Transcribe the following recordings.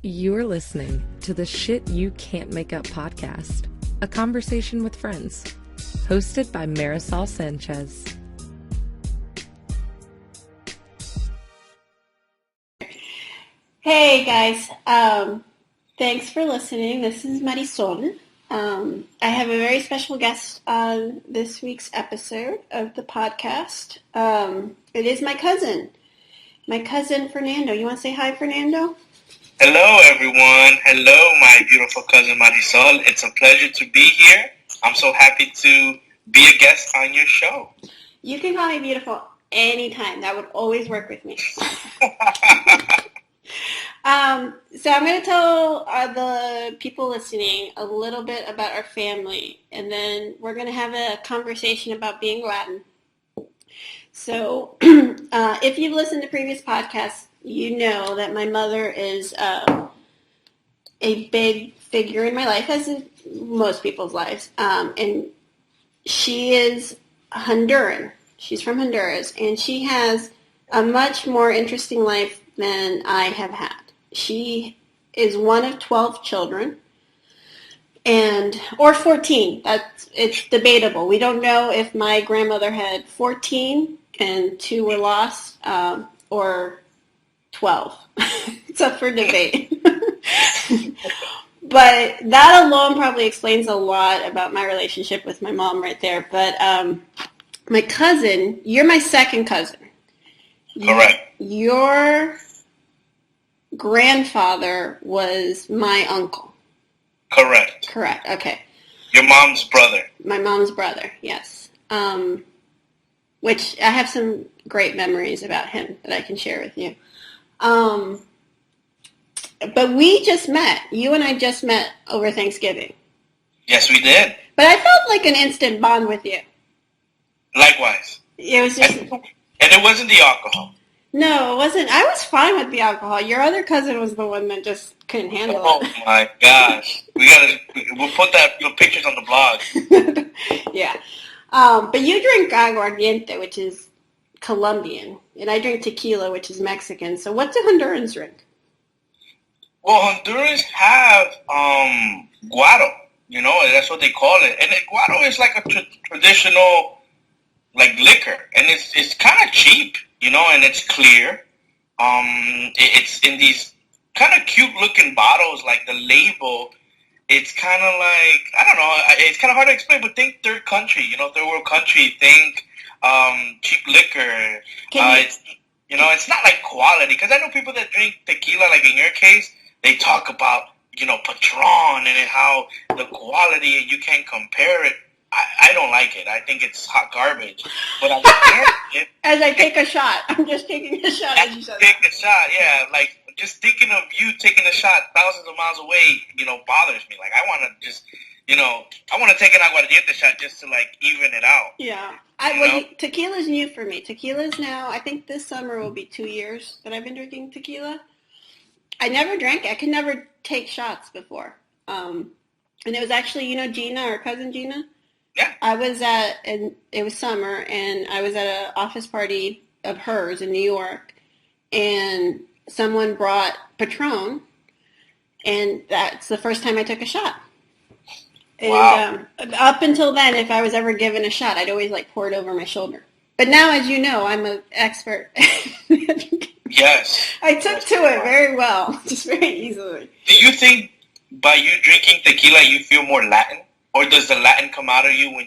You're listening to the Shit You Can't Make Up podcast, a conversation with friends, hosted by Marisol Sanchez. Hey guys, thanks for listening. This is Marisol. I have a very special guest on this week's episode of the podcast. It is my cousin Fernando. You want to say hi, Fernando? Hello, everyone. Hello, my beautiful cousin Marisol. It's a pleasure to be here. I'm so happy to be a guest on your show. You can call me beautiful anytime. That would always work with me. So I'm going to tell the people listening a little bit about our family, and then we're going to have a conversation about being Latin. So if you've listened to previous podcasts, you know that my mother is a big figure in my life, as in most people's lives, and she is Honduran. She's from Honduras, and she has a much more interesting life than I have had. She is one of 12 children, or 14. It's debatable. We don't know if my grandmother had 14 and 2 were lost, or 12. It's up for debate. But that alone probably explains a lot about my relationship with my mom right there. But my cousin, you're my second cousin. Correct. Your grandfather was my uncle. Correct. Correct. Okay. Your mom's brother. My mom's brother, yes. Which I have some great memories about him that I can share with you. But we just met. You and I just met over Thanksgiving. Yes, we did. But I felt like an instant bond with you. Likewise. It was just... And it wasn't the alcohol. No, it wasn't. I was fine with the alcohol. Your other cousin was the one that just couldn't handle it. Oh my gosh. We'll put pictures on the blog. Yeah. But you drink aguardiente, which is Colombian, and I drink tequila, which is Mexican. So what do Hondurans drink? Well, Hondurans have guaro, that's what they call it. And guaro is like a traditional liquor, and it's kind of cheap, and it's clear. It's in these kind of cute looking bottles, like the label. It's kind of like, I don't know, it's kind of hard to explain, but think third third world country, think cheap liquor. It's not like quality, because I know people that drink tequila, like in your case, they talk about, Patron and how the quality, and you can't compare it. I don't like it. I think it's hot garbage. But as I take a shot. I'm just taking a shot as you said that. Take a shot, yeah. Like, just thinking of you taking a shot thousands of miles away, bothers me. Like, I want to just, I want to take an aguardiente shot just to, even it out. Yeah. Tequila's new for me. Tequila's now, I think this summer will be 2 years that I've been drinking tequila. I never drank it. I could never take shots before. And it was actually, Gina, our cousin Gina? Yeah. And it was summer, and I was at an office party of hers in New York, and someone brought Patron, and that's the first time I took a shot. And, wow. Up until then, if I was ever given a shot, I'd always pour it over my shoulder. But now, as you know, I'm an expert. Yes. I took to it very well, just very easily. Do you think by you drinking tequila, you feel more Latin? Or does the Latin come out of you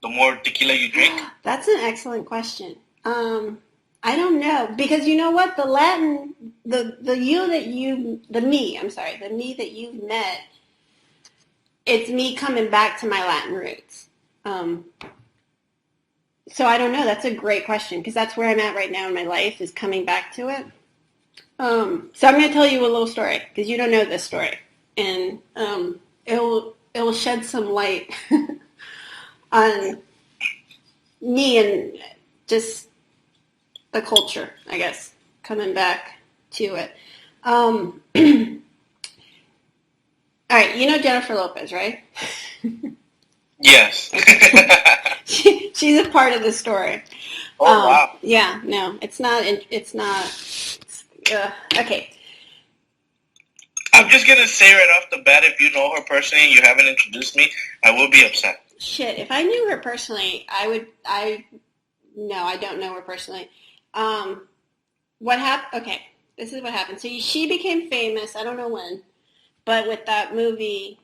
the more tequila you drink? That's an excellent question. I don't know. Because you know what? The Latin, the me that you've met, it's me coming back to my Latin roots. So I don't know. That's a great question, because that's where I'm at right now in my life, is coming back to it. So I'm going to tell you a little story, because you don't know this story. And it will shed some light on me and just the culture, I guess, coming back to it. All right, you know Jennifer Lopez, right? Yes. She's a part of the story. Oh, wow. Yeah, no, it's not. Okay. just gonna say right off the bat, if you know her personally and you haven't introduced me, I will be upset. Shit, if I knew her personally, no, I don't know her personally. What happened? Okay, this is what happened. So she became famous, I don't know when, but with that movie,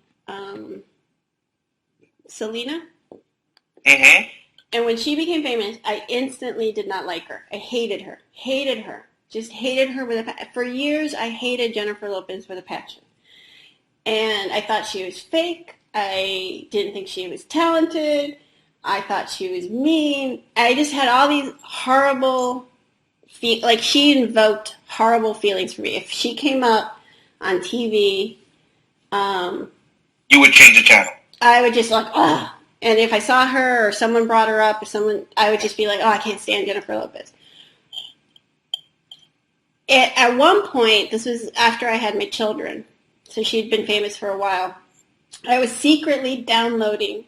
Selena. Mm-hmm. And when she became famous, I instantly did not like her. I hated her. Hated her. Just hated her with a passion. For years, I hated Jennifer Lopez with a passion. And I thought she was fake. I didn't think she was talented. I thought she was mean. I just had all these horrible, like she invoked horrible feelings for me. If she came up on TV, you would change the channel. I would just like, ugh. And if I saw her or someone brought her up or someone, I would just be like, oh, I can't stand Jennifer Lopez. At one point, this was after I had my children, so she'd been famous for a while, I was secretly downloading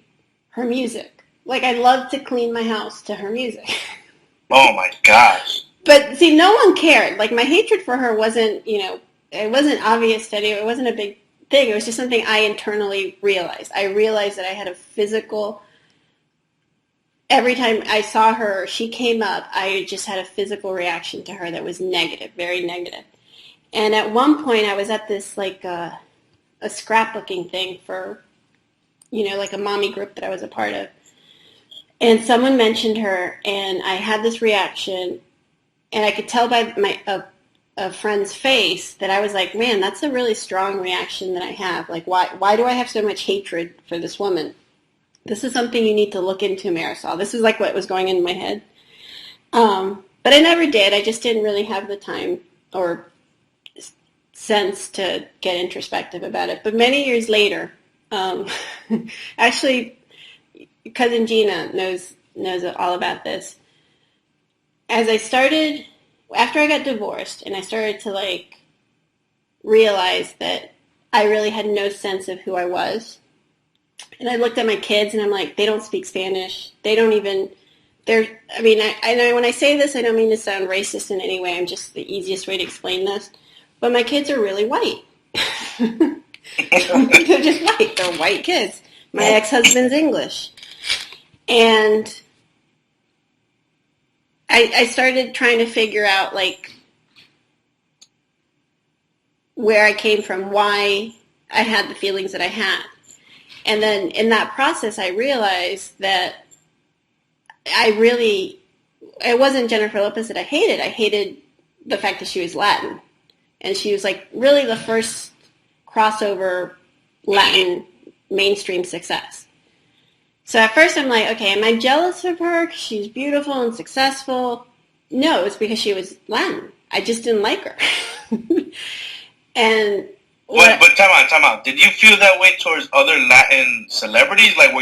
her music. Like, I loved to clean my house to her music. Oh, my gosh. But, see, no one cared. Like, my hatred for her wasn't, it wasn't obvious to anyone. It wasn't a big thing. It was just something I internally realized. I realized that I had a physical, every time I saw her, she came up, I just had a physical reaction to her that was negative, very negative. And at one point I was at this like a scrapbooking thing for, like a mommy group that I was a part of. And someone mentioned her and I had this reaction and I could tell by a friend's face that I was like, man, that's a really strong reaction that I have. Like, why do I have so much hatred for this woman? This is something you need to look into, Marisol. This is like what was going in my head. But I never did. I just didn't really have the time or sense to get introspective about it. But many years later, actually, cousin Gina knows all about this. After I got divorced and I started to like realize that I really had no sense of who I was. And I looked at my kids and I'm like, they don't speak Spanish. They don't even, when I say this, I don't mean to sound racist in any way. I'm just the easiest way to explain this. But my kids are really white. They're just white. They're white kids. My ex-husband's English. And I started trying to figure out, like, where I came from, why I had the feelings that I had. And then in that process, I realized that it wasn't Jennifer Lopez that I hated. I hated the fact that she was Latin. And she was, like, really the first crossover Latin mainstream success. So at first I'm like, okay, am I jealous of her because she's beautiful and successful? No, it's because she was Latin. I just didn't like her. And but time out. Did you feel that way towards other Latin celebrities? Like,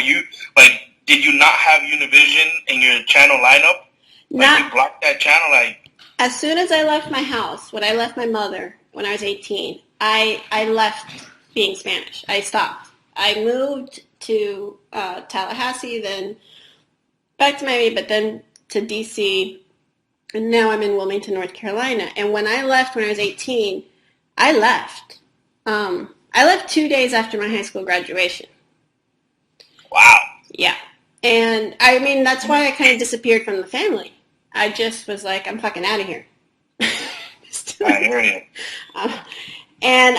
did you not have Univision in your channel lineup? Like, you blocked that channel? Like, as soon as I left my house, when I left my mother when I was 18, I left being Spanish. I stopped. I moved to Tallahassee, then back to Miami, but then to D.C., and now I'm in Wilmington, North Carolina. And when I left when I was 18, I left. I left 2 days after my high school graduation. Wow. Yeah. And, I mean, that's why I kind of disappeared from the family. I just was like, I'm fucking out of here. I hear you. And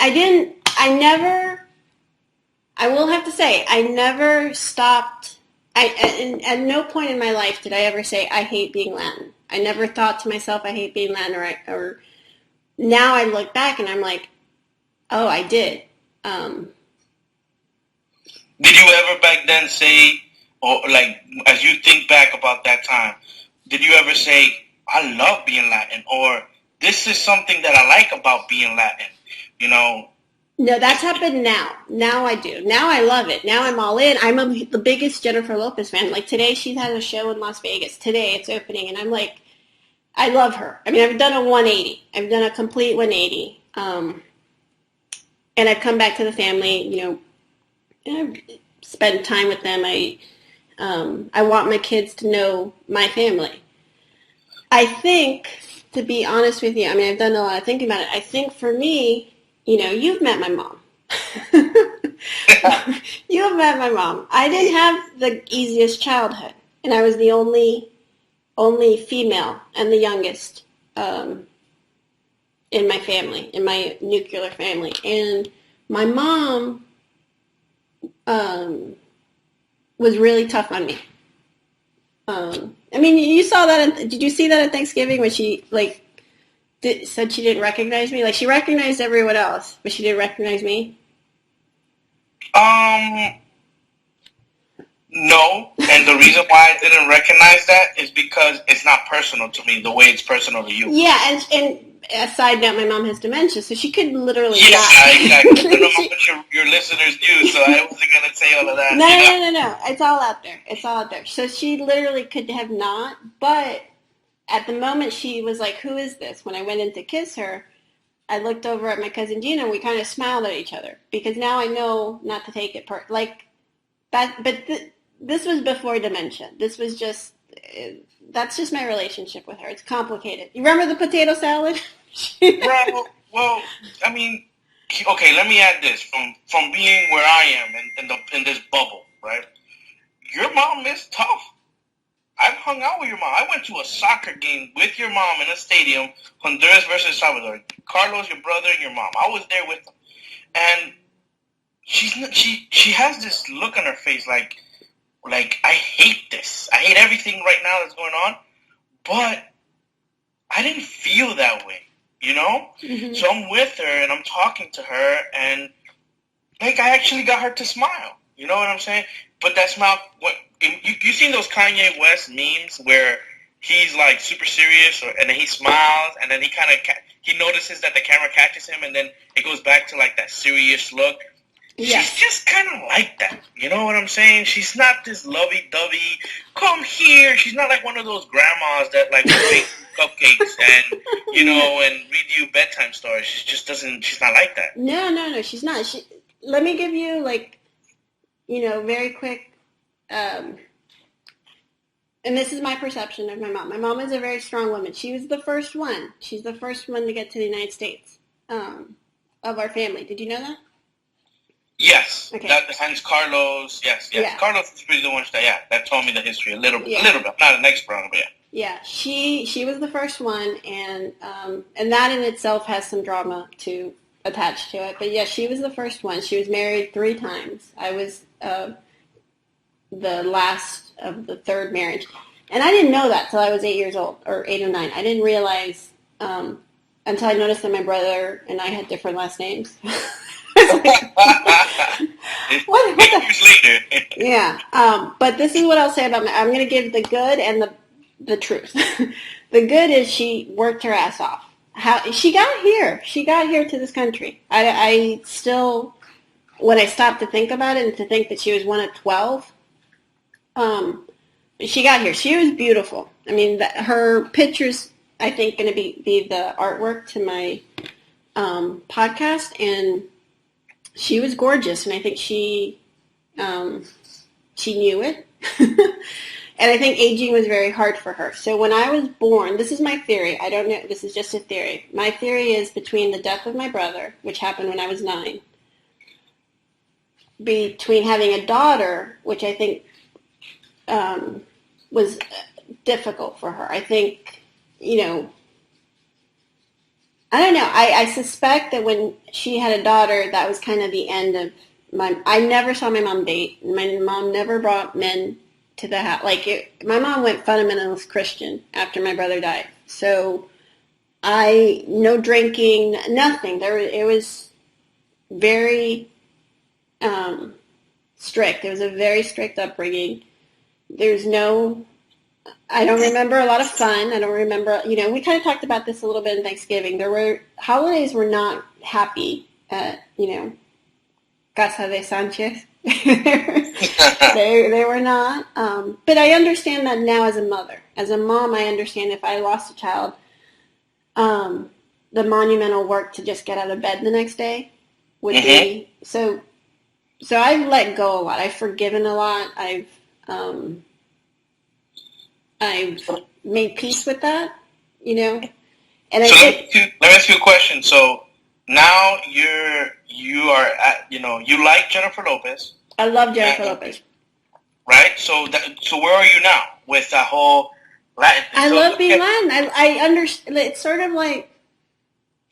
I will have to say, I never stopped. At no point in my life did I ever say, I hate being Latin. I never thought to myself, I hate being Latin, or now I look back and I'm like, oh, I did. Did you ever back then say, or like, as you think back about that time, did you ever say, I love being Latin, or this is something that I like about being Latin, No, that's happened now. Now I do. Now I love it. Now I'm all in. I'm the biggest Jennifer Lopez fan. Like today, she has a show in Las Vegas. Today it's opening, and I'm like, I love her. I mean, I've done a 180. I've done a complete 180. And I've come back to the family, and I've spent time with them. I want my kids to know my family. I think, to be honest with you, I mean, I've done a lot of thinking about it. I think for me, you've met my mom. You have met my mom. I didn't have the easiest childhood, and I was the only female and the youngest in my family, in my nuclear family. And my mom was really tough on me. You saw that. Did you see that at Thanksgiving when she said she didn't recognize me? Like, she recognized everyone else, but she didn't recognize me. No, and the reason why I didn't recognize that is because it's not personal to me the way it's personal to you. Yeah, and a side note, my mom has dementia, so she could literally not. Exactly. I don't know what your listeners do, so I wasn't going to say all of that. No. It's all out there. It's all out there. So she literally could have not, but at the moment she was like, who is this? When I went in to kiss her, I looked over at my cousin Gina, and we kind of smiled at each other, because now I know not to take it this was before dementia. This was just, that's just my relationship with her. It's complicated. You remember the potato salad? Right. Well, okay, let me add this. From being where I am in this bubble, right? Your mom is tough. I've hung out with your mom. I went to a soccer game with your mom in a stadium, Honduras versus Salvador. Carlos, your brother, and your mom. I was there with them. And she has this look on her face like I hate this. I hate everything right now that's going on. But I didn't feel that way, Mm-hmm. So I'm with her and I'm talking to her, and I actually got her to smile. You know what I'm saying? But that smile, you seen those Kanye West memes where he's like super serious, and then he smiles, and then he notices that the camera catches him, and then it goes back to like that serious look. Yeah. She's just kind of like that. You know what I'm saying? She's not this lovey-dovey, come here. She's not like one of those grandmas that like will bake cupcakes and, and read you bedtime stories. She's not like that. No, she's not. Let me give you very quick, and this is my perception of my mom. My mom is a very strong woman. She was the first one. She's the first one to get to the United States of our family. Did you know that? Yes. Okay. Hence Carlos. Yes. Yeah. Carlos is really the one that told me the history a little bit. I'm not an expert on it, but yeah. Yeah, she was the first one, and that in itself has some drama to attach to it. But yeah, she was the first one. She was married 3 times. I was the last of the third marriage, and I didn't know that till I was 8 years old, or 8 or 9. I didn't realize until I noticed that my brother and I had different last names. Yeah, but this is what I'll say about I'm going to give the good and the truth. The good is she worked her ass off. How she got here to this country. I still, when I stopped to think about it and to think that she was one of 12, she got here. She was beautiful. Her pictures, I think, going to be the artwork to my podcast, and she was gorgeous, and I think she knew it. And I think aging was very hard for her. So when I was born, this is my theory. I don't know. This is just a theory. My theory is between the death of my brother, which happened when I was 9, between having a daughter, which I think was difficult for her. I think, I don't know. I suspect that when she had a daughter, that was kind of the end of I never saw my mom date. My mom never brought men to the house. My mom went fundamentalist Christian after my brother died. So no drinking, nothing. It was very strict. It was a very strict upbringing. I don't remember a lot of fun. I don't remember, we kind of talked about this a little bit in Thanksgiving. Holidays were not happy at, Casa de Sanchez. They were not. But I understand that now as a mother. As a mom, I understand if I lost a child, the monumental work to just get out of bed the next day would be. So I've let go a lot. I've forgiven a lot. I've made peace with that, And let me ask you a question. So now you are at, you like Jennifer Lopez. I love Jennifer Lopez. Right? So where are you now with that whole Latin thing? I love being Latin. I understand. It's sort of like,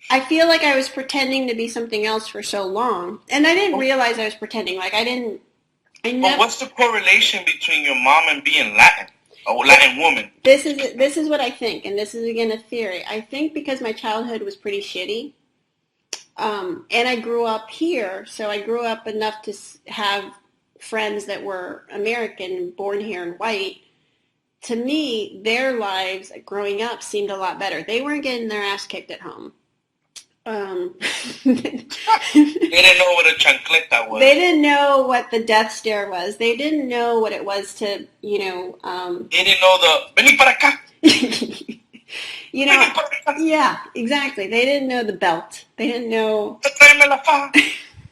I feel like I was pretending to be something else for so long, and I didn't realize I was pretending. Like But what's the correlation between your mom and being Latin, or Latin woman? This is what I think, and this is again a theory. I think because my childhood was pretty shitty, and I grew up here, so I grew up enough to have friends that were American, born here and white. To me, their lives growing up seemed a lot better. They weren't getting their ass kicked at home. They didn't know what a chancleta was. They didn't know what the death stare was. They didn't know what it was to, They didn't know the vení para acá. Yeah, exactly. They didn't know the belt. They didn't know.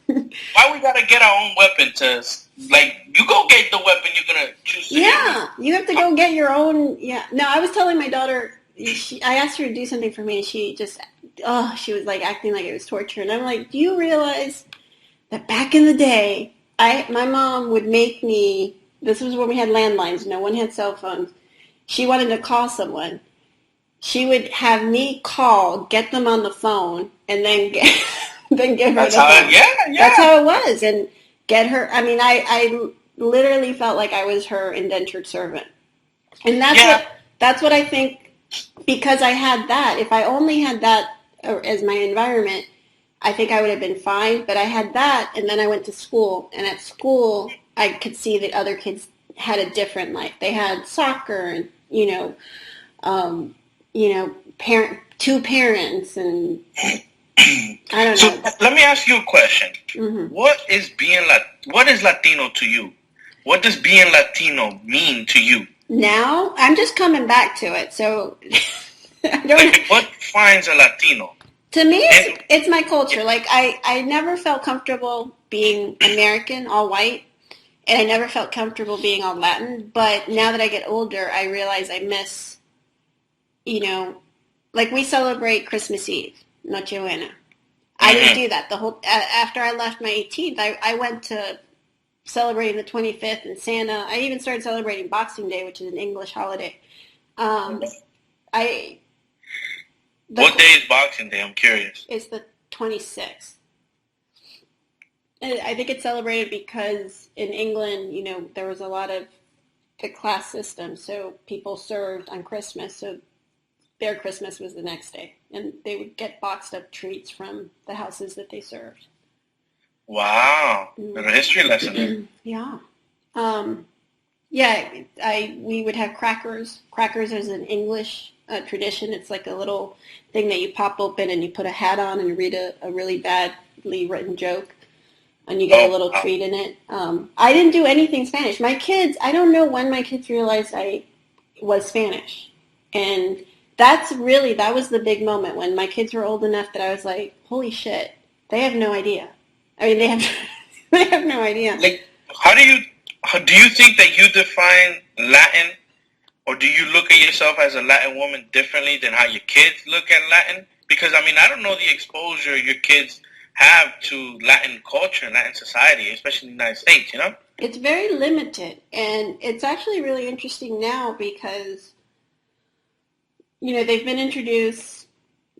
Why we gotta get our own weapon to, like, you go get the weapon you're gonna choose to use. You have to go get your own. Yeah. No, I was telling my daughter, I asked her to do something for me, and she just, she was like acting like it was torture. And I'm like, do you realize that back in the day, my mom would make me, this was when we had landlines, no one had cell phones. She wanted to call someone. She would have me call, get them on the phone, and then give her the phone. Yeah. That's how it was. And get her, I mean, I literally felt like I was her indentured servant. And that's what I think, because I had that. If I only had that as my environment, I think I would have been fine. But I had that, and then I went to school. And at school, I could see that other kids had a different life. They had soccer and, two parents, and I don't know. So let me ask you a question. Mm-hmm. What is Latino to you? What does being Latino mean to you? Now, I'm just coming back to it. So what defines a Latino? To me, it's my culture. Like, I never felt comfortable being American, all white, and I never felt comfortable being all Latin. But now that I get older, I realize I miss, like we celebrate Christmas Eve, Noche Buena. I didn't do that. After I left my 18th, I went to celebrating the 25th and Santa. I even started celebrating Boxing Day, which is an English holiday. What day is Boxing Day? I'm curious. It's the 26th. And I think it's celebrated because in England, there was a lot of the class system, so people served on Christmas, so their Christmas was the next day, and they would get boxed up treats from the houses that they served. Wow, little history lesson there. Yeah. We would have crackers. Crackers is an English tradition. It's like a little thing that you pop open and you put a hat on and read a really badly written joke, and you get a little treat in it. I didn't do anything Spanish. My kids, I don't know when my kids realized I was Spanish, and that was the big moment when my kids were old enough that I was like, holy shit, they have no idea. I mean, they have no idea. Like, do you think that you define Latin, or do you look at yourself as a Latin woman differently than how your kids look at Latin? Because, I mean, I don't know the exposure your kids have to Latin culture and Latin society, especially in the United States, It's very limited, and it's actually really interesting now because they've been introduced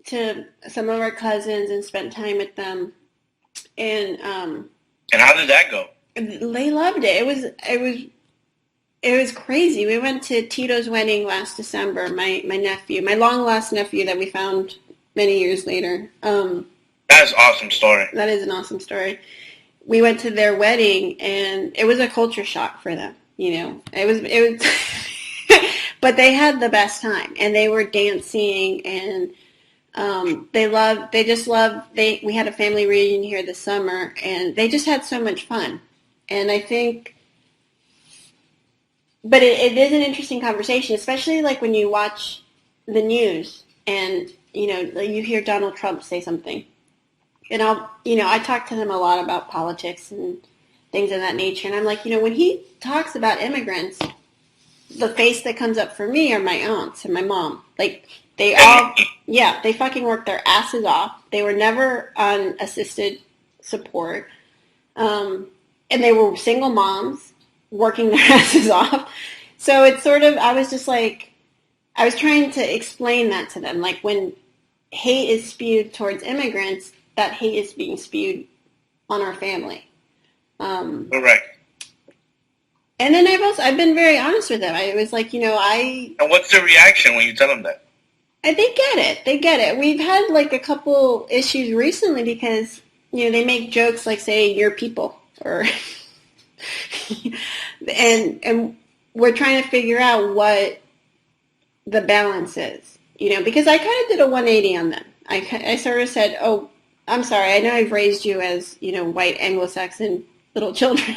to some of our cousins and spent time with them. And how did that go? They loved it. It was crazy. We went to Tito's wedding last December, my nephew, my long-lost nephew that we found many years later. That's an awesome story. That is an awesome story. We went to their wedding, and it was a culture shock for them. It was but they had the best time, and they were dancing, and we had a family reunion here this summer, and they just had so much fun. And I think, but it is an interesting conversation, especially like when you watch the news and, you hear Donald Trump say something. And I talk to them a lot about politics and things of that nature. And I'm like, when he talks about immigrants, the face that comes up for me are my aunts and my mom. Like, They fucking worked their asses off. They were never on assisted support. And they were single moms working their asses off. So it's sort of, I was just like, I was trying to explain that to them. Like when hate is spewed towards immigrants, that hate is being spewed on our family. Correct. And then I've been very honest with them. I was like, And what's the reaction when you tell them that? And they get it. They get it. We've had like a couple issues recently because, they make jokes like say, "You're people," or, and we're trying to figure out what the balance is, because I kind of did a 180 on them. I sort of said, "Oh, I'm sorry. I know I've raised you as, white Anglo-Saxon little children."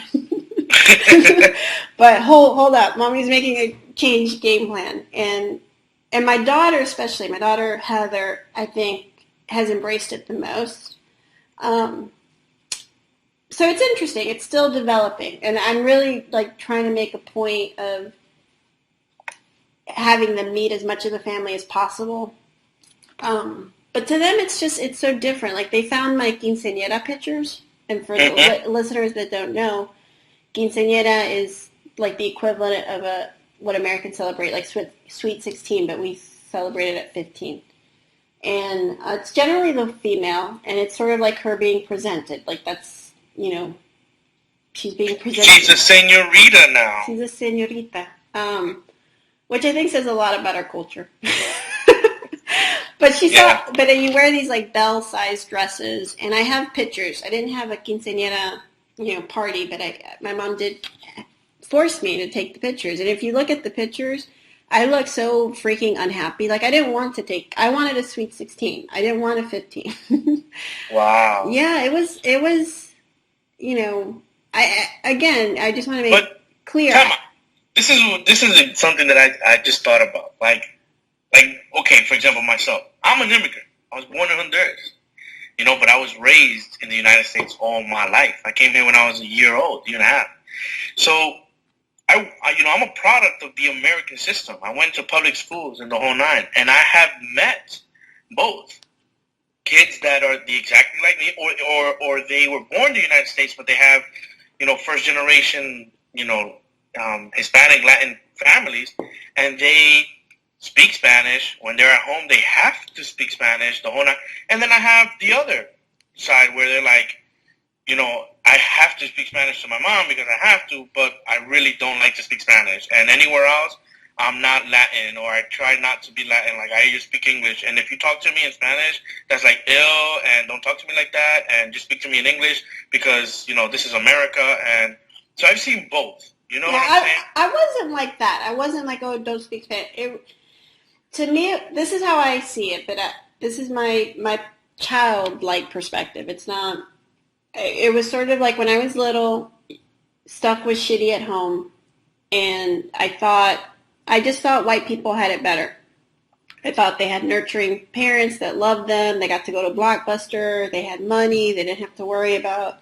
But hold up. Mommy's making a change game plan. And my daughter especially, my daughter Heather, I think, has embraced it the most. So it's interesting. It's still developing. And I'm really like trying to make a point of having them meet as much of the family as possible. But to them, it's so different. Like they found my quinceañera pictures. And for the listeners that don't know, quinceañera is like the equivalent of what Americans celebrate, like Sweet 16, but we celebrate it at 15. And it's generally the female, and it's sort of like her being presented. Like that's, she's being presented. She's a señorita now. She's a señorita, which I think says a lot about our culture. But but you wear these like bell-sized dresses, and I have pictures. I didn't have a quinceañera, party, but my mom did force me to take the pictures. And if you look at the pictures, I look so freaking unhappy. Like I didn't want to I wanted a Sweet 16. I didn't want a 15. Wow. Yeah, it was, I just want to make clear. Come on. This is something that I just thought about. Like, okay, for example, myself. I'm an immigrant. I was born in Honduras. But I was raised in the United States all my life. I came here when I was a year and a half. So, I'm a product of the American system. I went to public schools in the whole nine, and I have met both kids that are exactly like me, or they were born in the United States, but they have, first generation, Hispanic, Latin families, and they speak Spanish. When they're at home, they have to speak Spanish the whole night. And then I have the other side where they're like, I have to speak Spanish to my mom because I have to, but I really don't like to speak Spanish. And anywhere else, I'm not Latin, or I try not to be Latin. Like, I just speak English. And if you talk to me in Spanish, that's like ill, and don't talk to me like that, and just speak to me in English because, this is America. And so I've seen both. You know what I'm saying? I wasn't like that. I wasn't like, oh, don't speak Spanish. To me, this is how I see it, but this is my childlike perspective. It's not. It was sort of like when I was little, stuff was shitty at home, and I just thought white people had it better. I thought they had nurturing parents that loved them. They got to go to Blockbuster. They had money. They didn't have to worry about.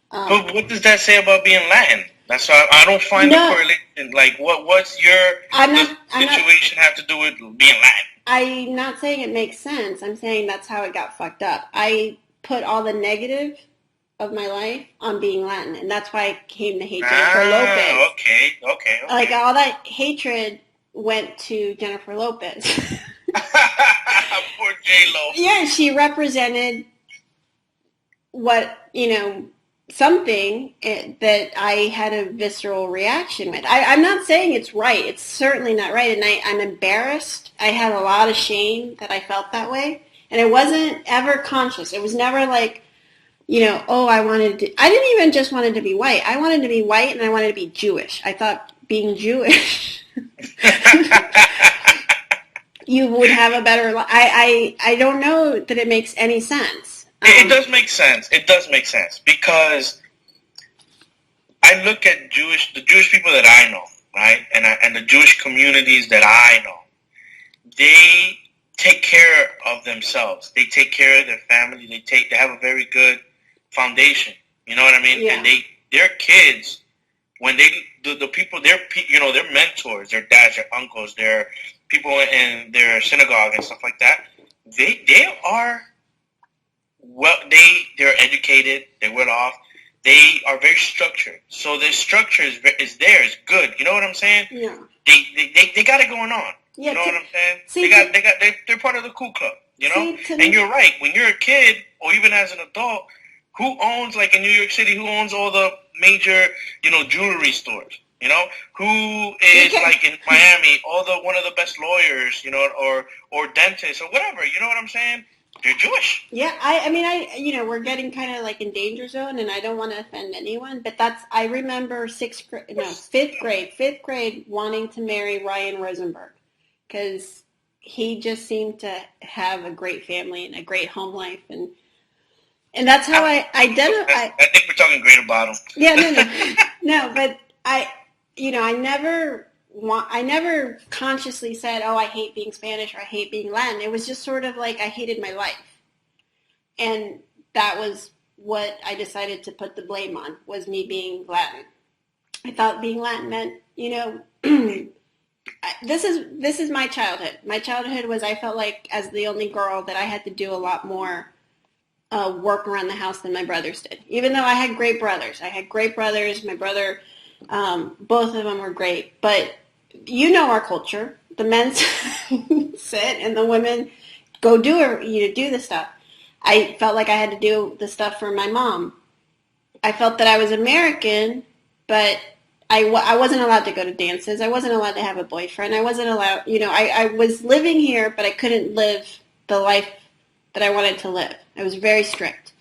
But what does that say about being Latin? That's why I don't find the correlation. Like, what's your situation have to do with being Latin? I'm not saying it makes sense. I'm saying that's how it got fucked up. I put all the negative of my life on being Latin, and that's why I came to hate Jennifer Lopez. Okay. Like, all that hatred went to Jennifer Lopez. Poor J-Lo. Yeah, she represented what, something that I had a visceral reaction with. I'm not saying it's right. It's certainly not right, and I'm embarrassed. I had a lot of shame that I felt that way, and it wasn't ever conscious. It was never like, I didn't even just want to be white. I wanted to be white, and I wanted to be Jewish. I thought being Jewish, you would have a better life. I don't know that it makes any sense. It does make sense. It does make sense because I look at the Jewish people that I know, right, and the Jewish communities that I know. They take care of themselves. They take care of their family. They have a very good foundation. You know what I mean? Yeah. And their kids, when the people, their mentors, their dads, their uncles, their people in their synagogue and stuff like that, they are they're educated, they're well off, they are very structured. So the structure is there, is good. You know what I'm saying? Yeah. They got it going on. Yeah, you know what I'm saying? See, They're part of the cool club. You know? See, and you're right. When you're a kid, or even as an adult, who owns, like in New York City, who owns all the major, jewelry stores? You know, who is like in Miami, one of the best lawyers, or dentists or whatever. You know what I'm saying? They're Jewish. Yeah, I mean, we're getting kind of like in danger zone, and I don't want to offend anyone, but I remember fifth grade wanting to marry Ryan Rosenberg because he just seemed to have a great family and a great home life, and that's how I identify. I think we're talking great about him. Yeah, no, but I never consciously said, oh, I hate being Spanish or I hate being Latin. It was just sort of like I hated my life. And that was what I decided to put the blame on, was me being Latin. I thought being Latin meant, this is my childhood. My childhood was, I felt like as the only girl that I had to do a lot more work around the house than my brothers did. Even though I had great brothers. My brother, both of them were great. But our culture. The men sit and the women go do the stuff. I felt like I had to do the stuff for my mom. I felt that I was American, but I wasn't allowed to go to dances. I wasn't allowed to have a boyfriend. I wasn't allowed, I was living here, but I couldn't live the life that I wanted to live. I was very strict.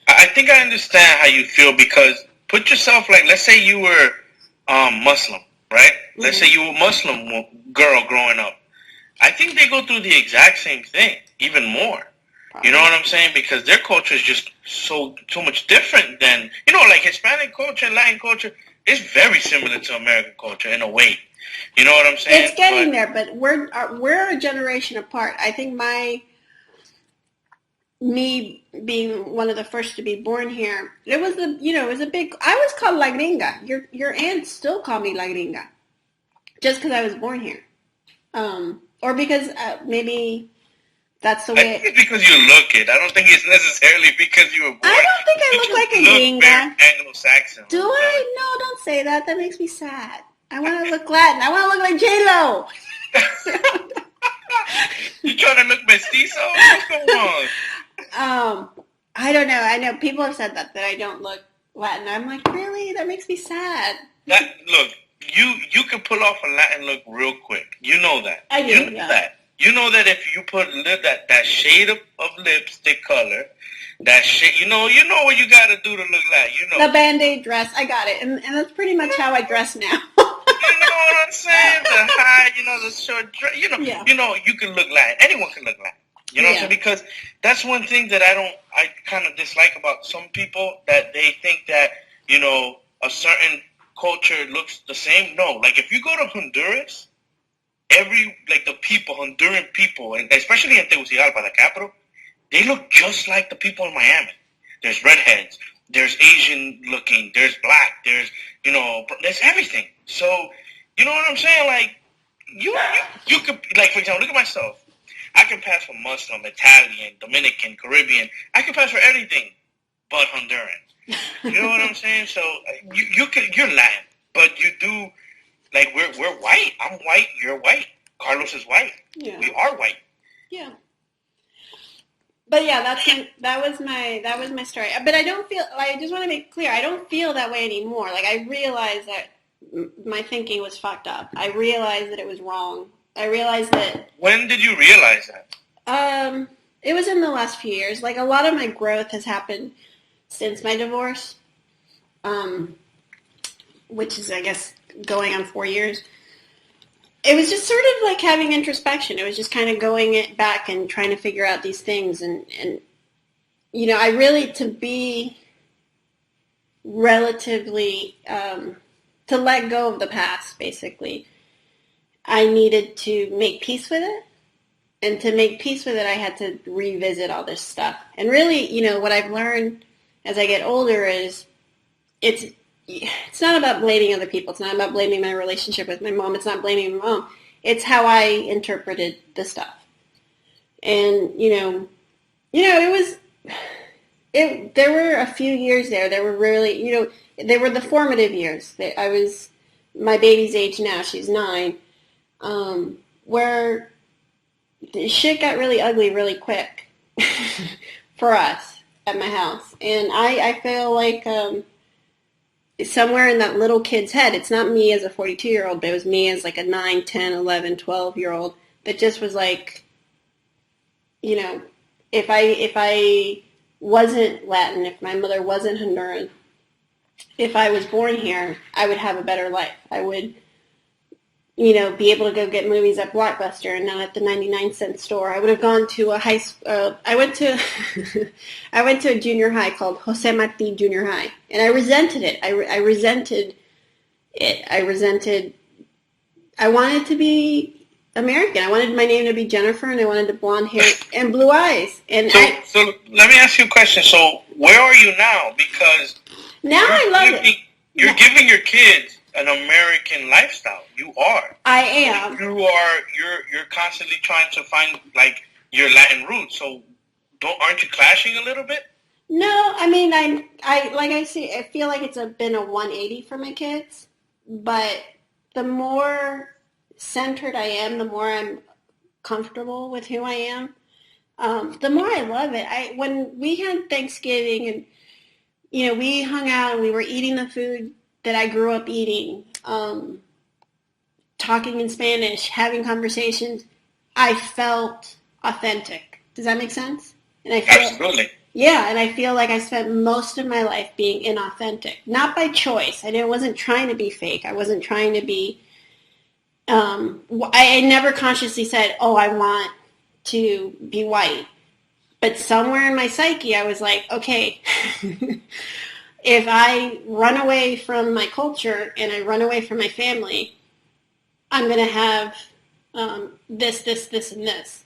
I think I understand how you feel, because put yourself, like, let's say you were Muslim, right? Mm-hmm. Let's say you were a Muslim girl growing up. I think they go through the exact same thing, even more. Probably. You know what I'm saying? Because their culture is just so much different than, like Hispanic culture and Latin culture is very similar to American culture in a way. You know what I'm saying? It's getting there, but we're a generation apart. I think me being one of the first to be born here, it was a big, I was called La Gringa. Your aunts still call me La Gringa. Just because I was born here. Or because maybe that's the way. I think it's because you look it. I don't think it's necessarily because you were born. I don't think I look like a gringa. Very Anglo-Saxon. Do I? No, don't say that. That makes me sad. I want to look Latin. I want to look like J-Lo. You trying to look mestizo? What's going on? I don't know. I know people have said that I don't look Latin. I'm like, really? That makes me sad. Look, you can pull off a Latin look real quick. You know that. I do. You know that. You know that if you put that shade of lipstick color, that shade, you know what you got to do to look like. The Band-Aid dress. I got it. And that's pretty much how I dress now. You know what I'm saying? The high, the short dress. Yeah. You can look Latin. Anyone can look Latin. You know what I'm saying? Because that's one thing that I kind of dislike about some people, that they think that, a certain culture looks the same. No, like if you go to Honduras, the Honduran people, and especially in Tegucigalpa, the capital, they look just like the people in Miami. There's redheads, there's Asian looking, there's black, there's everything. So, you know what I'm saying? Like, you could, like, for example, look at myself. I can pass for Muslim, Italian, Dominican, Caribbean. I can pass for anything but Honduran. You know what I'm saying? So you're Latin, but you do, like, we're white. I'm white. You're white. Carlos is white. Yeah. We are white. Yeah. But yeah, that was my story. But I don't feel, I just want to make clear, I don't feel that way anymore. Like, I realized that my thinking was fucked up. I realized that it was wrong. I realized that. When did you realize that? It was in the last few years. Like, a lot of my growth has happened since my divorce, which is, I guess, going on 4 years. It was just sort of like having introspection. It was just kind of going back and trying to figure out these things. And I really, to be relatively, to let go of the past, basically, I needed to make peace with it. And to make peace with it, I had to revisit all this stuff. And really, what I've learned as I get older is it's not about blaming other people. It's not about blaming my relationship with my mom. It's not blaming my mom. It's how I interpreted the stuff. And, there were a few years there that were really, they were the formative years. I was my baby's age now. She's 9. Where the shit got really ugly really quick for us at my house. And I feel like somewhere in that little kid's head, it's not me as a 42-year-old, but it was me as like a 9, 10, 11, 12-year-old that just was like, if I wasn't Latin, if my mother wasn't Honduran, if I was born here, I would have a better life. I would, be able to go get movies at Blockbuster and not at the 99-cent store. I would have gone to a high school. I went to a junior high called Jose Marti Junior High, and I resented it. I resented it. I wanted to be American. I wanted my name to be Jennifer, and I wanted the blonde hair and blue eyes. And so let me ask you a question. So where are you now? Because now I love it. You're giving your kids an American lifestyle. You are. I am. You're constantly trying to find like your Latin roots. So aren't you clashing a little bit? No, I mean I feel like it's been a 180 for my kids. But the more centered I am, the more I'm comfortable with who I am. The more I love it. When we had Thanksgiving and we hung out and we were eating the food that I grew up eating, talking in Spanish, having conversations, I felt authentic. Does that make sense? And Absolutely. Yeah, and I feel like I spent most of my life being inauthentic. Not by choice. I wasn't trying to be fake. I wasn't trying to be... I never consciously said, oh, I want to be white. But somewhere in my psyche, I was like, okay... If I run away from my culture and I run away from my family, I'm going to have this, this, this, and this.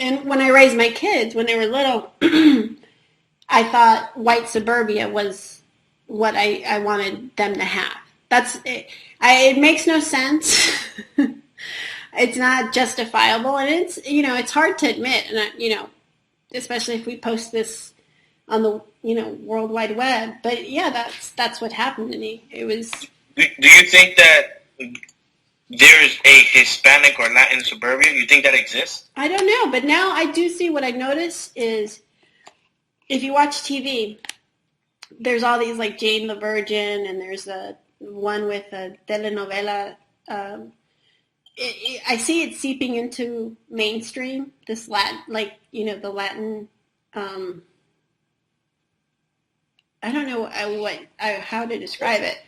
And when I raised my kids, when they were little, I thought white suburbia was what I wanted them to have. That's it. It makes no sense. It's not justifiable, and it's hard to admit, and especially if we post this on the World Wide Web. But yeah, that's what happened to me. It was. Do you think that there's a Hispanic or Latin suburbia? You think that exists? I don't know, but now I do see. What I notice is, if you watch TV, there's all these like Jane the Virgin, and there's a one with a telenovela. I see it seeping into mainstream. This Latin, the Latin. I don't know how to describe it,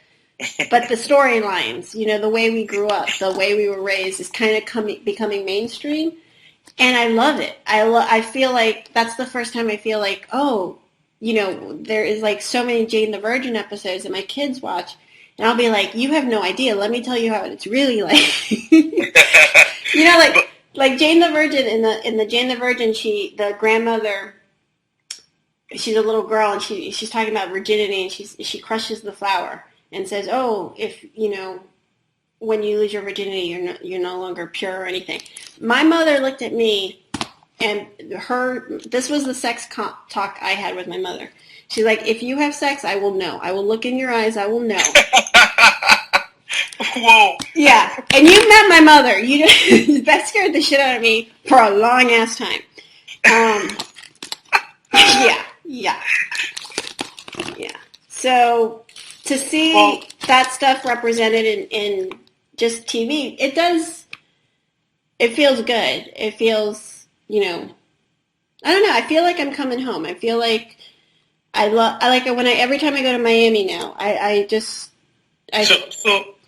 but the storylines, the way we grew up, the way we were raised is kind of becoming mainstream, and I love it. I feel like that's the first time I feel like, there is like so many Jane the Virgin episodes that my kids watch, and I'll be like, you have no idea. Let me tell you how it's really like. Like Jane the Virgin in the Jane the Virgin, the grandmother. She's a little girl, and she's talking about virginity, and she crushes the flower and says, "Oh, if when you lose your virginity, you're no longer pure or anything." My mother looked at me, and this was the sex talk I had with my mother. She's like, "If you have sex, I will know. I will look in your eyes. I will know." Whoa. Yeah, and you met my mother. That scared the shit out of me for a long ass time. Yeah. So to see that stuff represented in just TV, it feels good. It feels, I don't know. I feel like I'm coming home. I feel like I like it every time I go to Miami now.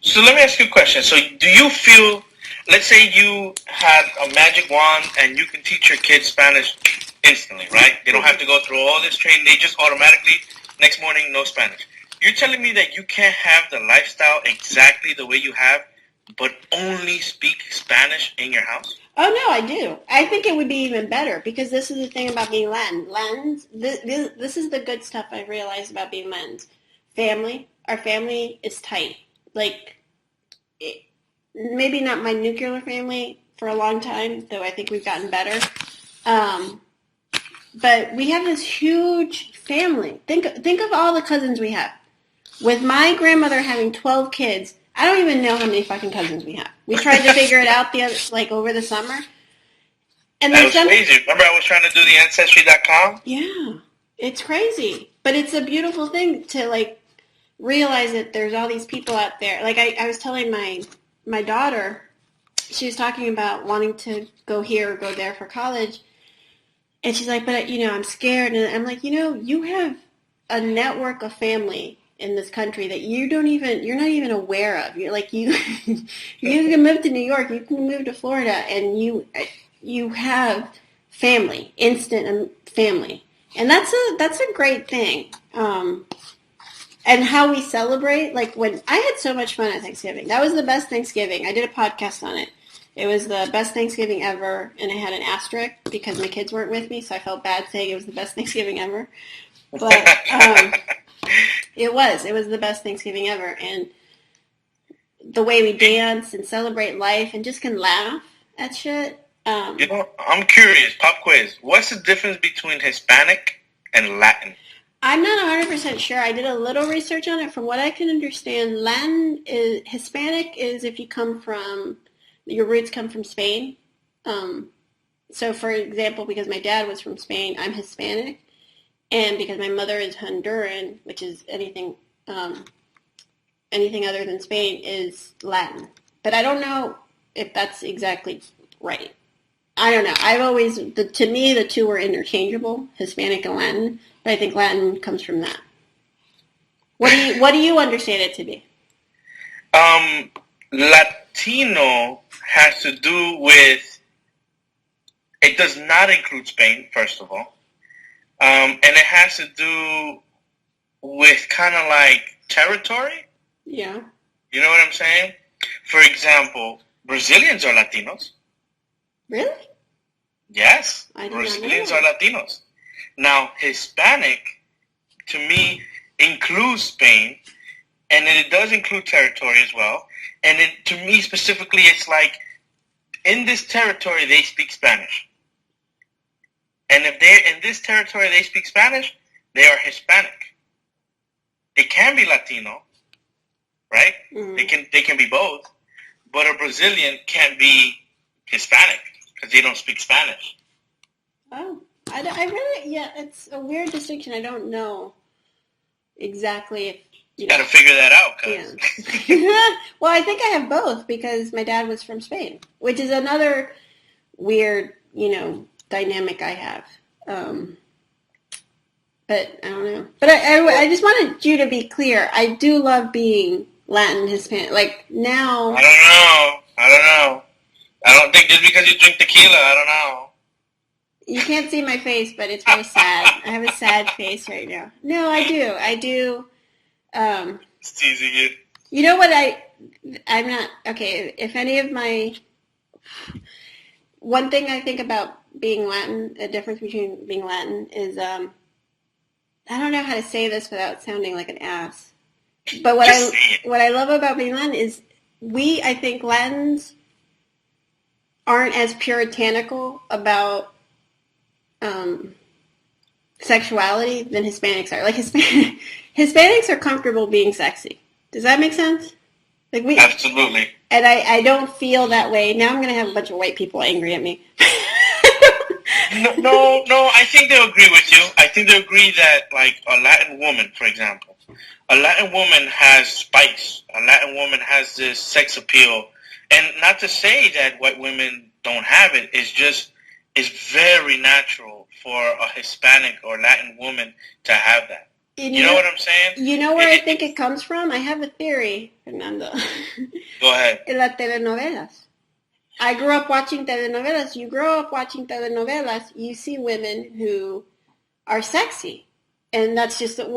So let me ask you a question. So do you feel, let's say you had a magic wand and you can teach your kids Spanish instantly, right? They don't have to go through all this training. They just automatically, next morning, know Spanish. You're telling me that you can't have the lifestyle exactly the way you have, but only speak Spanish in your house? Oh, no, I do. I think it would be even better, because this is the thing about being Latin. Latins, this is the good stuff I realized about being Latins. Our family is tight. Like, maybe not my nuclear family for a long time, though I think we've gotten better. But we have this huge family. Think of all the cousins we have. With my grandmother having 12 kids, I don't even know how many fucking cousins we have. We tried to figure it out over the summer. And that was crazy. Remember I was trying to do the Ancestry.com? Yeah. It's crazy. But it's a beautiful thing to realize that there's all these people out there. Like I was telling my daughter, she was talking about wanting to go here or go there for college. And she's like, but I'm scared. And I'm like, you have a network of family in this country that you're not even aware of. You're like, you can move to New York, you can move to Florida, and you have family, instant family. And that's a great thing. And how we celebrate, like when I had so much fun at Thanksgiving. That was the best Thanksgiving. I did a podcast on it. It was the best Thanksgiving ever, and it had an asterisk because my kids weren't with me, so I felt bad saying it was the best Thanksgiving ever. But it was the best Thanksgiving ever, and the way we dance and celebrate life and just can laugh at shit. I'm curious, pop quiz. What's the difference between Hispanic and Latin? I'm not 100% sure. I did a little research on it. From what I can understand, Hispanic is if your roots come from Spain. So, for example, because my dad was from Spain, I'm Hispanic. And because my mother is Honduran, which is anything other than Spain, is Latin. But I don't know if that's exactly right. I don't know. To me, the two were interchangeable, Hispanic and Latin. But I think Latin comes from that. What do you understand it to be? Latino has to do with, it does not include Spain, first of all. And it has to do with kind of like territory. Yeah. You know what I'm saying? For example, Brazilians are Latinos. Really? Yes. I did Brazilians not know are Latinos. Now, Hispanic, to me, includes Spain, and it does include territory as well. And to me, specifically, it's like, in this territory, they speak Spanish. And if they're in this territory, they speak Spanish, they are Hispanic. It can be Latino, right? Mm-hmm. They can be both. But a Brazilian can't be Hispanic because they don't speak Spanish. Oh. I really, it's a weird distinction. I don't know exactly if you got to figure that out. Yeah. Well, I think I have both because my dad was from Spain, which is another weird, dynamic I have. But I don't know. But I just wanted you to be clear. I do love being Latin, Hispanic. Like now. I don't know. I don't think just because you drink tequila, I don't know. You can't see my face, but it's very sad. I have a sad face right now. No, I do. It's teasing you. You know what I'm not, okay, if any of one thing I think about being Latin, a difference between being Latin is, I don't know how to say this without sounding like an ass. But what I love about being Latin is I think Latins aren't as puritanical about sexuality than Hispanics are. Like Hispanics are comfortable being sexy. Does that make sense? Like Absolutely. And I don't feel that way. Now I'm going to have a bunch of white people angry at me. No, I think they'll agree with you. I think they'll agree that, like, a Latin woman, for example, a Latin woman has spice. A Latin woman has this sex appeal. And not to say that white women don't have it, it's very natural for a Hispanic or Latin woman to have that. You know what I'm saying? You know where I think it comes from? I have a theory, Fernando. Go ahead. En las telenovelas. I grew up watching telenovelas. You grow up watching telenovelas, you see women who are sexy. And that's just that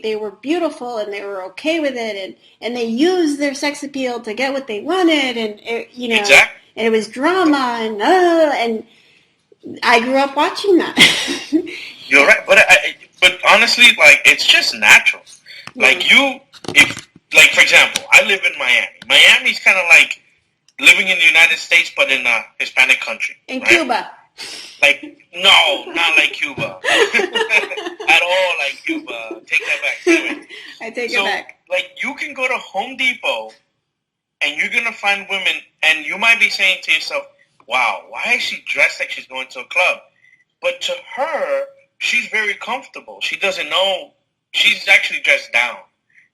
they were beautiful and they were okay with it and they used their sex appeal to get what they wanted and exactly. And it was drama and I grew up watching that. You're right, but honestly, like, it's just natural. Like, if like, for example, I live in Miami. Miami's kind of like living in the United States, but in a Hispanic country. In right? Cuba. Like, no, not like Cuba. At all like Cuba. Take that back. Anyway, I take it back. Like, you can go to Home Depot, and you're going to find women, and you might be saying to yourself, wow, why is she dressed like she's going to a club? But to her, she's very comfortable. She doesn't know. She's actually dressed down.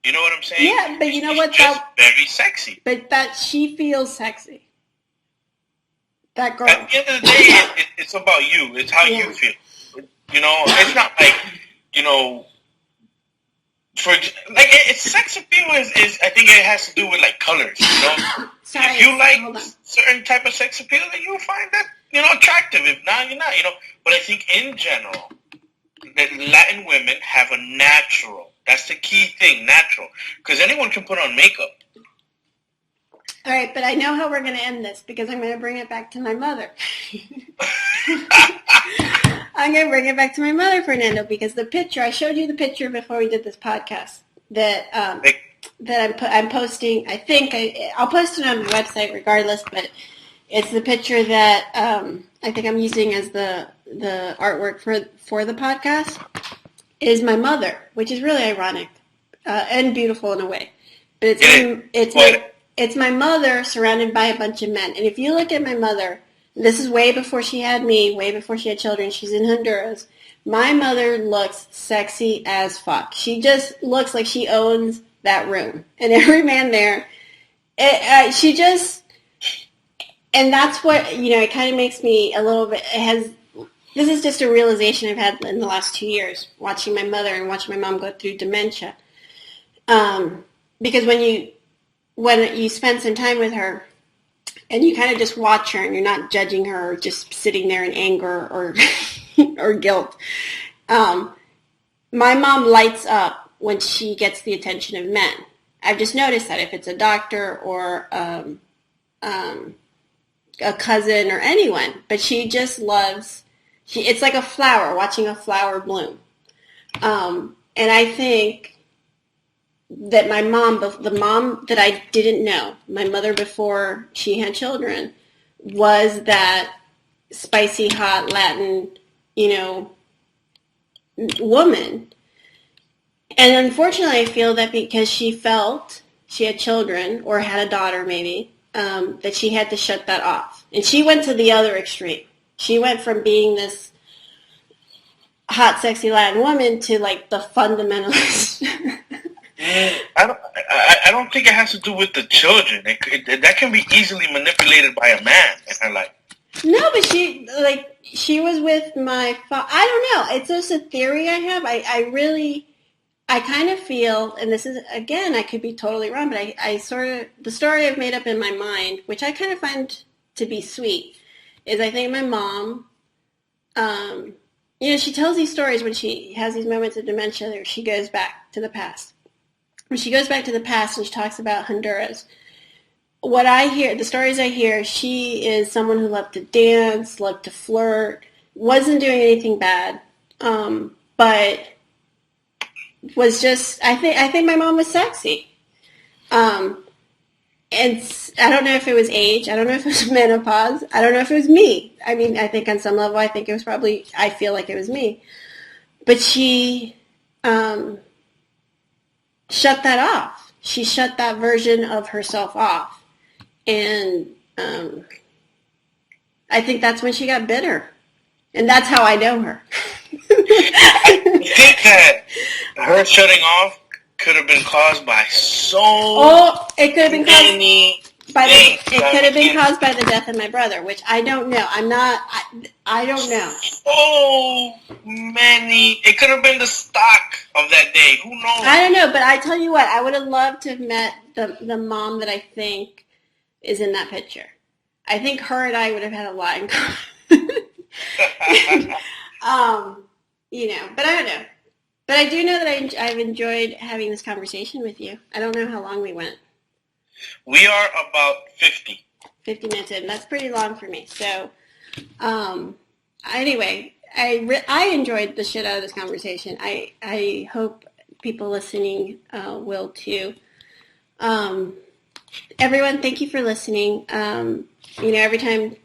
You know what I'm saying? Yeah, but you know what? She's just very sexy. But that she feels sexy. That girl. At the end of the day, it's about you. It's how you feel. You know, it's not like, you know, it's sex appeal is I think it has to do with like colors. You know, Sorry, if you like certain type of sex appeal, then you'll find that, you know, attractive. If not, you're not. You know, but I think in general, that Latin women have a natural. That's the key thing, natural, because anyone can put on makeup. All right, but I know how we're going to end this because I'm going to bring it back to my mother. I'm going to bring it back to my mother, Fernando, because the picture, I showed you the picture before we did this podcast that I'm posting. I think I'll post it on the website regardless, but it's the picture that I think I'm using as the artwork for the podcast is my mother, which is really ironic and beautiful in a way. But it's my mother surrounded by a bunch of men. And if you look at my mother, this is way before she had me, way before she had children. She's in Honduras. My mother looks sexy as fuck. She just looks like she owns that room. And every man there, she just, and that's what, you know, it kind of makes me a little bit, this is just a realization I've had in the last 2 years, watching my mother and watching my mom go through dementia. Because when you spend some time with her and you kind of just watch her and you're not judging her or just sitting there in anger or or guilt, my mom lights up when she gets the attention of men. I've just noticed that if it's a doctor or a cousin or anyone, but she just loves, it's like a flower, watching a flower bloom. And I think that my mom, the mom that I didn't know, my mother before she had children, was that spicy, hot Latin, you know, woman. And unfortunately, I feel that because she felt she had children or had a daughter maybe, that she had to shut that off. And she went to the other extreme. She went from being this hot, sexy Latin woman to like the fundamentalist. I don't think it has to do with the children. That can be easily manipulated by a man in her life. No, but she was with my father. I don't know. It's just a theory I have. I kind of feel, and this is, again, I could be totally wrong, but I sort of, the story I've made up in my mind, which I kind of find to be sweet, is I think my mom, you know, she tells these stories when she has these moments of dementia where she goes back to the past. When she goes back to the past and she talks about Honduras, what I hear, the stories I hear, she is someone who loved to dance, loved to flirt, wasn't doing anything bad, but was just, I think my mom was sexy. And I don't know if it was age. I don't know if it was menopause. I don't know if it was me. I mean, I think on some level, I think it was probably, I feel like it was me. But she shut that off. She shut that version of herself off. And I think that's when she got bitter. And that's how I know her. I think that her shutting off could have been caused by it could have been caused by the death of my brother, which I don't know. I don't know. So many. It could have been the stock of that day. Who knows? I don't know, but I tell you what, I would have loved to have met the mom that I think is in that picture. I think her and I would have had a lot in common. You know, but I don't know. But I do know that I've enjoyed having this conversation with you. I don't know how long we went. We are about 50. 50 minutes in. That's pretty long for me. So, anyway, I enjoyed the shit out of this conversation. I hope people listening will too. Everyone, thank you for listening. Every time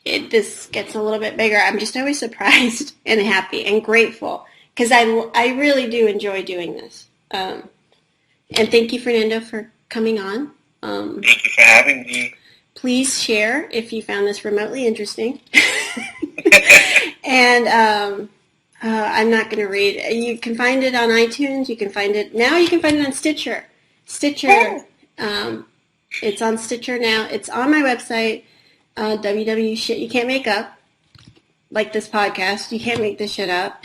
this gets a little bit bigger, I'm just always surprised and happy and grateful because I really do enjoy doing this. And thank you, Fernando, for coming on. Thank you for having me. Please share if you found this remotely interesting. And I'm not going to read. You can find it on iTunes. You can find it on Stitcher. It's on Stitcher now. It's on my website, www.shit you can't make up. Like this podcast. You can't make this shit up.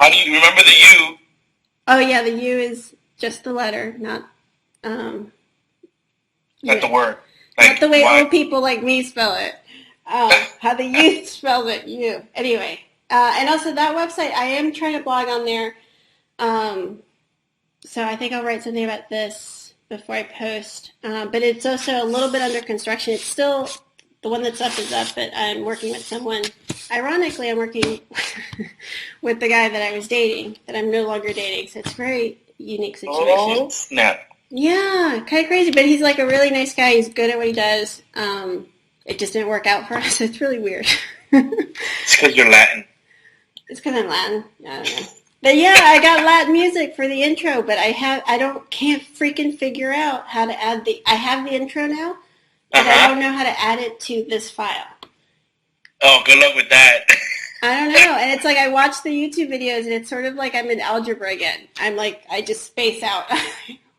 How do you remember the U? Oh, yeah, the U is just the letter, not the word. Not the way old people like me spell it. How the youth spells it, you. Anyway, and also that website, I am trying to blog on there. So I think I'll write something about this before I post. But it's also a little bit under construction. It's still, the one that's up is up, but I'm working with someone. Ironically, I'm working with the guy that I was dating, that I'm no longer dating. So it's a very unique situation. Oh, snap. Yeah, kind of crazy, but he's like a really nice guy. He's good at what he does. It just didn't work out for us. It's really weird. It's because you're Latin. It's because I'm Latin. I don't know. But yeah, I got Latin music for the intro, but can't freaking figure out how to add I have the intro now, but I don't know how to add it to this file. Oh, good luck with that. I don't know. And it's like I watch the YouTube videos and it's sort of like I'm in algebra again. I'm like, I just space out.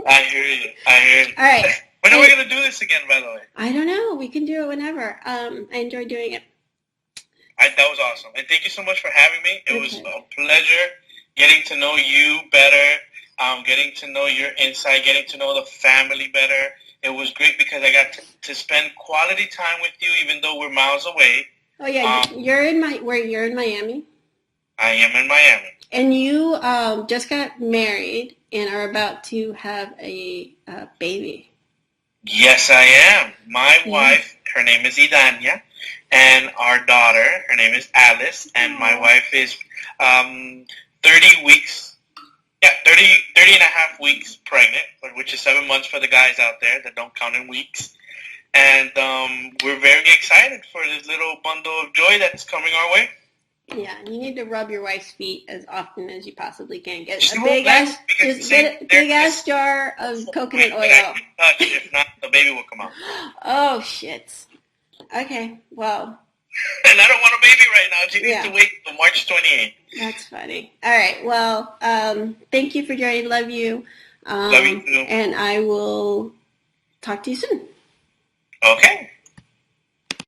I hear you. All right. When are we going to do this again, by the way? I don't know. We can do it whenever. I enjoy doing it. That was awesome. And thank you so much for having me. It was a pleasure getting to know you better, getting to know your insight, getting to know the family better. It was great because I got to spend quality time with you, even though we're miles away. Oh, yeah. You're in Miami? I am in Miami. And you just got married and are about to have a baby. Yes, I am. My wife, her name is Idania, and our daughter, her name is Alice, and my wife is 30 weeks, 30 and a half weeks pregnant, which is 7 months for the guys out there that don't count in weeks. And we're very excited for this little bundle of joy that's coming our way. Yeah, and you need to rub your wife's feet as often as you possibly can. Get She a won't let me get a big ass jar of coconut oil. If not, the baby will come out. Oh shit. Okay, well. And I don't want a baby right now. She needs to wait till March 28th. That's funny. All right. Well, thank you for joining. Love you. Love you too. And I will talk to you soon. Okay.